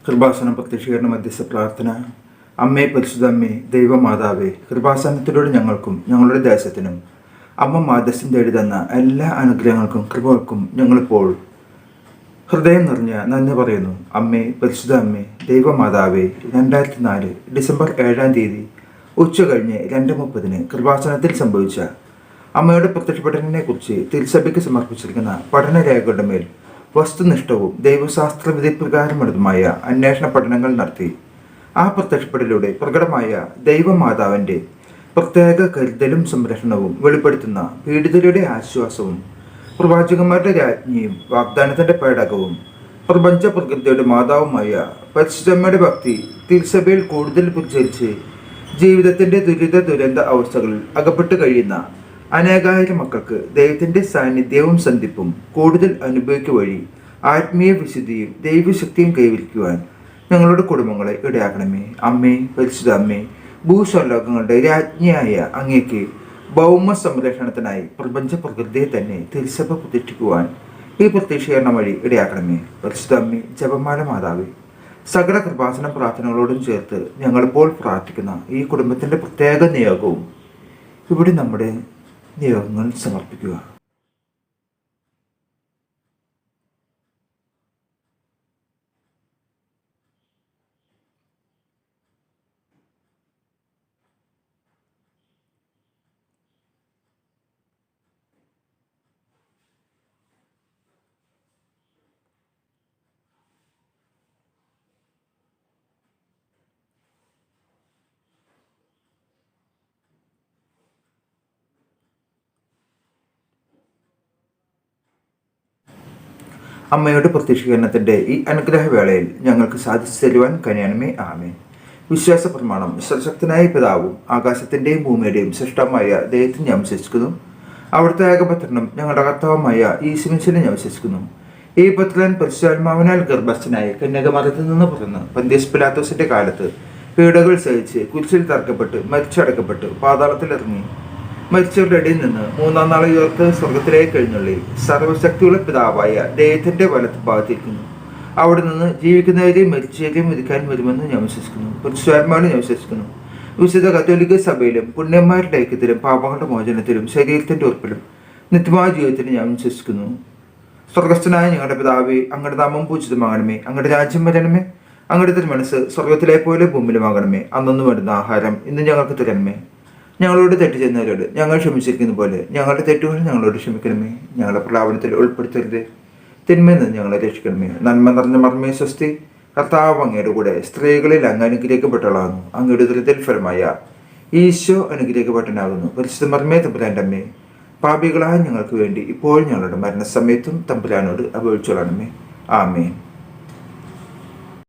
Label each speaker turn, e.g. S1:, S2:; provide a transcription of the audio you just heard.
S1: കൃപാസനം പ്രത്യക്ഷീകരണ മധ്യസ്ഥ പ്രാർത്ഥന. അമ്മേ, പരിശുദ്ധ അമ്മേ, ദൈവമാതാവേ, കൃപാസനത്തിലൂടെ ഞങ്ങൾക്കും ഞങ്ങളുടെ ദേശത്തിനും അമ്മ മാധ്യസ്ഥം തേടി തന്ന എല്ലാ അനുഗ്രഹങ്ങൾക്കും കൃപകൾക്കും ഞങ്ങളിപ്പോൾ ഹൃദയം നിറഞ്ഞ നന്ദി പറയുന്നു. അമ്മേ, പരിശുദ്ധ അമ്മേ, ദൈവമാതാവേ, 2004 ഡിസംബർ 7 ഉച്ച കഴിഞ്ഞ് 2:30 കൃപാസനത്തിൽ സംഭവിച്ച അമ്മയുടെ പ്രത്യക്ഷപ്പെടലിനെ കുറിച്ച് തിരുസഭയ്ക്ക് സമർപ്പിച്ചിരിക്കുന്ന പഠനരേഖകളുടെ മേൽ വസ്തുനിഷ്ഠവും ദൈവശാസ്ത്ര വിധിപ്രകാരമുള്ളതുമായ അന്വേഷണ പഠനങ്ങൾ നടത്തി ആ പ്രത്യക്ഷപ്പെടലിലൂടെ പ്രകടമായ ദൈവമാതാവിൻ്റെ പ്രത്യേക കരുതലും സംരക്ഷണവും വെളിപ്പെടുത്തുന്ന പീഡിതരുടെ ആശ്വാസവും പ്രവാചകന്മാരുടെ രാജ്ഞിയും വാഗ്ദാനത്തിൻ്റെ പേടകവും പ്രപഞ്ച പ്രകൃതിയുടെ മാതാവുമായ പരിശുദ്ധമ്മയുടെ ഭക്തി തിരുസഭയിൽ കൂടുതൽ പ്രചരിച്ച് ജീവിതത്തിൻ്റെ ദുരിത അവസ്ഥകളിൽ അകപ്പെട്ട് കഴിയുന്ന അനേകായിരം മക്കൾക്ക് ദൈവത്തിൻ്റെ സാന്നിധ്യവും സന്ധിപ്പും കൂടുതൽ അനുഭവിക്കുക വഴി ആത്മീയ വിശുദ്ധിയും ദൈവശക്തിയും കൈവരിക്കുവാൻ ഞങ്ങളുടെ കുടുംബങ്ങളെ ഇടയാക്കണമേ. അമ്മേ, പരിശുദ്ധ അമ്മേ, ഭൂസ്വലോകങ്ങളുടെ രാജ്ഞിയായ അങ്ങേക്ക് ഭൗമ സംരക്ഷണത്തിനായി പ്രപഞ്ച പ്രകൃതിയെ തന്നെ തിരുസഭ പ്രതിഷ്ഠിക്കുവാൻ ഈ പ്രത്യക്ഷീകരണം വഴി ഇടയാക്കണമേ. പരിശുദ്ധ അമ്മേ, ജപമാല മാതാവേ, സകല കൃപാസന പ്രാർത്ഥനകളോടും ചേർത്ത് ഞങ്ങളിപ്പോൾ പ്രാർത്ഥിക്കുന്ന ഈ കുടുംബത്തിൻ്റെ പ്രത്യേക നിയോഗവും ഇവിടെ നമ്മുടെ നിയോഗങ്ങൾ സമർപ്പിക്കുക. അമ്മയുടെ പ്രത്യക്ഷീകരണത്തിൻ്റെ ഈ അനുഗ്രഹവേളയിൽ ഞങ്ങൾക്ക് സാധിച്ചു തരുവാൻ കനിയണമേ. ആമേൻ. വിശ്വാസ പ്രമാണം. സർവശക്തനായ പിതാവും ആകാശത്തിൻ്റെയും ഭൂമിയുടെയും സൃഷ്ടമായ ദൈവത്തിൽ ഞാൻ വിശ്വസിക്കുന്നു. അവിടുത്തെ ഏകപുത്രനും ഞങ്ങളുടെ കർത്താവുമായ യേശുമിശിഹായിൽ ഞാൻ വിശ്വസിക്കുന്നു. ഈ പുത്രൻ പരിശുദ്ധാത്മാവിനാൽ ഗർഭസ്ഥനായി കന്യകമറിയത്തിൽ നിന്ന് പിറന്ന് പന്തിയോസ് പിലാത്തോസിന്റെ കാലത്ത് പീഡകൾ സഹിച്ച് കുരിശിൽ തറക്കപ്പെട്ട് മരിച്ചടക്കപ്പെട്ട് പാതാളത്തിലിറങ്ങി മരിച്ചവരുടെ ഇടയിൽ നിന്ന് 3-ാം നാൾ ഉയർത്ത് സ്വർഗത്തിലേക്ക് കഴിഞ്ഞുള്ളി സർവശക്തിയുള്ള പിതാവായ ദൈവത്തിന്റെ വലത്ത് ഭാഗത്തിരിക്കുന്നു. അവിടെ നിന്ന് ജീവിക്കുന്നവരെയും മരിച്ചവരെയും വിധിക്കാൻ വരുമെന്ന് ഞാൻ വിശ്വസിക്കുന്നു. പരിശുദ്ധാത്മാവിനെ ഞാൻ വിശ്വസിക്കുന്നു. വിശുദ്ധ കത്തോലിക്ക സഭയിലും പുണ്യന്മാരുടെ ഐക്യത്തിലും പാപങ്ങളുടെ മോചനത്തിലും ശരീരത്തിന്റെ ഉറപ്പിലും നിത്യമായ ജീവിതത്തിലും ഞാൻ വിശ്വസിക്കുന്നു. സ്വർഗസ്ഥനായ ഞങ്ങളുടെ പിതാവേ, അങ്ങയുടെ നാമം പൂജിതമാകണമേ. അങ്ങയുടെ രാജ്യം വരണമേ. അങ്ങയുടെ തിരുമനസ്സ് സ്വർഗത്തിലെ പോലെ ഭൂമിയിലുമാകണമേ. അന്നൊന്നു വേണ്ടുന്ന ആഹാരം ഇന്ന് ഞങ്ങൾക്ക് തരണമേ. ഞങ്ങളോട് തെറ്റ് ചെയ്യുന്നവരോട് ഞങ്ങൾ ക്ഷമിച്ചിരിക്കുന്ന പോലെ ഞങ്ങളുടെ തെറ്റുകൾ ഞങ്ങളോട് ക്ഷമിക്കണമേ. ഞങ്ങളുടെ പ്രലാപനത്തിൽ ഉൾപ്പെടുത്തരുത്. തിന്മയിൽ നിന്ന് ഞങ്ങളെ രക്ഷിക്കണമേ. നന്മ നിറഞ്ഞ മർമ്മേ സ്വസ്തി. കർത്താവ് അങ്ങയുടെ കൂടെ സ്ത്രീകളിൽ അങ്ങ് അനുഗ്രഹിക്കപ്പെട്ടവളാകുന്നു. അങ്ങയുടെ ഉദരത്തിൽ ഫലമായ ഈശോ അനുഗ്രഹിക്കപ്പെട്ടനാകുന്നു. പരിശുദ്ധ മർമ്മേ, തമ്പുരാൻ്റെ അമ്മേ, പാപികളായ ഞങ്ങൾക്ക് വേണ്ടി ഇപ്പോൾ ഞങ്ങളുടെ മരണസമയത്തും തമ്പുരാനോട് അപേക്ഷിച്ചോളണമേ. ആമേൻ.